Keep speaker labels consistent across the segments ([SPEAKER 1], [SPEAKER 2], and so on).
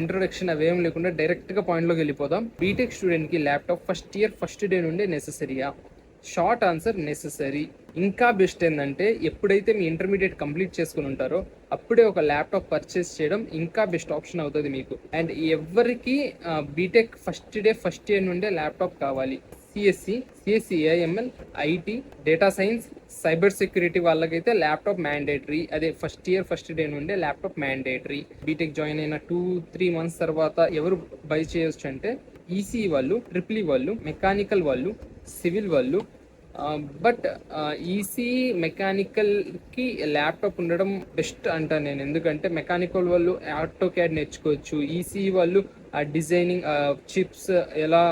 [SPEAKER 1] Introduction అవేం లేకుండా డైరెక్ట్గా పాయింట్లోకి వెళ్ళిపోదాం. బీటెక్ స్టూడెంట్కి laptop first year first day నుండే నెసెసరీయా? Short answer necessary. ఇంకా బెస్ట్ ఏంటంటే ఎప్పుడైతే మీ ఇంటర్మీడియట్ కంప్లీట్ చేసుకుని ఉంటారో అప్పుడే ఒక ల్యాప్టాప్ పర్చేస్ చేయడం ఇంకా బెస్ట్ ఆప్షన్ అవుతుంది మీకు. అండ్ ఎవరికి బీటెక్ ఫస్ట్ ఇయర్ నుండే ల్యాప్టాప్ కావాలి, CSC, AIML, IT, data science, cyber security వాళ్ళకైతే ల్యాప్టాప్ మ్యాండేటరీ. అదే ఫస్ట్ ఇయర్ ఫస్ట్ డే నుండే ల్యాప్టాప్ మ్యాండేటరీ. బీటెక్ జాయిన్ అయిన 2-3 months తర్వాత ఎవరు బై చేయొచ్చు అంటే ఈసీ వాళ్ళు, ట్రిపుల్ వాళ్ళు, మెకానికల్ వాళ్ళు, సివిల్ వాళ్ళు. బట్ ఈసీ మెకానికల్కి ల్యాప్టాప్ ఉండడం బెస్ట్ అంటాను నేను. ఎందుకంటే మెకానికల్ వాళ్ళు ఆటో క్యాడ్ నేర్చుకోవచ్చు, ఈసీ వాళ్ళు డిజైనింగ్ చిప్స్ ఎలా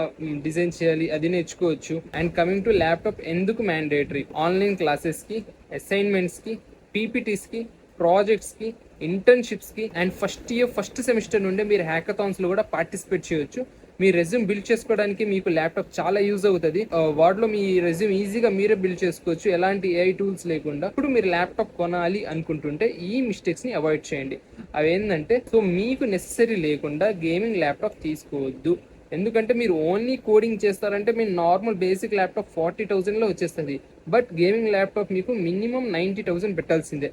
[SPEAKER 1] డిజైన్ చేయాలి అది నేర్చుకోవచ్చు. అండ్ కమింగ్ టు ల్యాప్టాప్ ఎందుకు మ్యాండేటరీ? ఆన్లైన్ క్లాసెస్కి, అసైన్మెంట్స్కి, పీపీటీస్కి, ప్రాజెక్ట్స్కి, ఇంటర్న్షిప్స్కి and first year first semester నుండే మీరు హ్యాకథాన్స్లో కూడా పార్టిసిపేట్ చేయొచ్చు. మీ రెజ్యూమ్ బిల్డ్ చేసుకోవడానికి మీకు ల్యాప్టాప్ చాలా యూజ్ అవుతుంది. వాటిలో మీ రెజ్యూమ్ ఈజీగా మీరే బిల్డ్ చేసుకోవచ్చు ఎలాంటి ఏఐ టూల్స్ లేకుండా. ఇప్పుడు మీరు ల్యాప్టాప్ కొనాలి అనుకుంటుంటే ఈ మిస్టేక్స్ని అవాయిడ్ చేయండి. అవి ఏంటంటే, సో మీకు నెసెసరీ లేకుండా గేమింగ్ ల్యాప్టాప్ తీసుకోవద్దు. ఎందుకంటే మీరు ఓన్లీ కోడింగ్ చేస్తారంటే మీ నార్మల్ బేసిక్ ల్యాప్టాప్ 40,000లో వచ్చేస్తుంది. బట్ గేమింగ్ ల్యాప్టాప్ మీకు మినిమం 90,000 పెట్టాల్సిందే.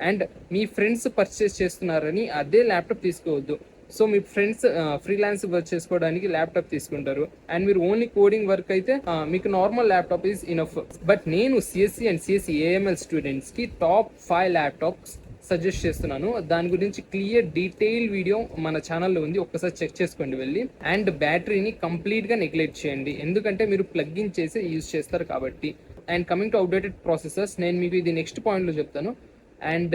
[SPEAKER 1] అండ్ మీ ఫ్రెండ్స్ పర్చేస్ చేస్తున్నారని అదే ల్యాప్టాప్ తీసుకోవద్దు. సో మీ ఫ్రెండ్స్ ఫ్రీలాన్స్ వర్క్ చేసుకోవడానికి ల్యాప్టాప్ తీసుకుంటారు అండ్ మీరు ఓన్లీ కోడింగ్ వర్క్ అయితే మీకు normal laptop is enough. But నేను సిఎస్సి అండ్ సిఎస్సి ఏఎంఎల్ స్టూడెంట్స్కి టాప్ 5 ల్యాప్టాప్స్ సజెస్ట్ చేస్తున్నాను. దాని గురించి క్లియర్ డీటెయిల్ వీడియో మన ఛానల్లో ఉంది, ఒక్కసారి చెక్ చేసుకోండి వెళ్ళి. అండ్ బ్యాటరీని కంప్లీట్గా నెగ్లెక్ట్ చేయండి, ఎందుకంటే మీరు ప్లగ్ ఇన్ చేసి యూజ్ చేస్తారు కాబట్టి. And coming to outdated processors, నేను మీకు ఇది నెక్స్ట్ పాయింట్లో చెప్తాను. అండ్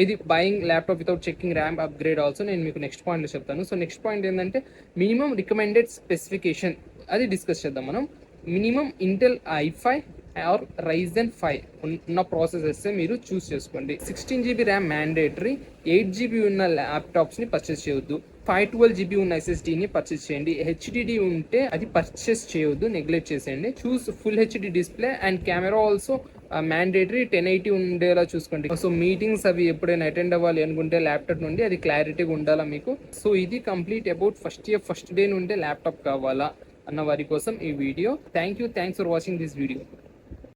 [SPEAKER 1] ఇది buying laptop without checking RAM upgrade also నేను మీకు నెక్స్ట్ పాయింట్లో చెప్తాను. సో నెక్స్ట్ పాయింట్ ఏంటంటే మినిమం రికమెండెడ్ స్పెసిఫికేషన్, అది డిస్కస్ చేద్దాం మనం. Minimum Intel i5 are Ryzen 5 ఉన్న ప్రాసెసర్స్ మీరు చూస్ చేసుకోండి. 16GB RAM mandatory. 8GB ఉన్న ల్యాప్టాప్స్ని పర్చేస్ చేయొద్దు. 512GB ఉన్న SSDని పర్చేస్ చేయండి. హెచ్డిడి ఉంటే అది పర్చేస్ చేయొద్దు, నెగ్లెక్ట్ చేసేయండి. Choose full HD display and camera also mandatory 1080 ఉండేలా చూసుకోండి. సో మీటింగ్స్ అవి ఎప్పుడైనా అటెండ్ అవ్వాలి అనుకుంటే ల్యాప్టాప్ నుండి అది క్లారిటీగా ఉండాలా మీకు. సో ఇది complete about first year first day నుండే ల్యాప్టాప్ కావాలా అన్న వారి కోసం ఈ video. Thanks for watching this video.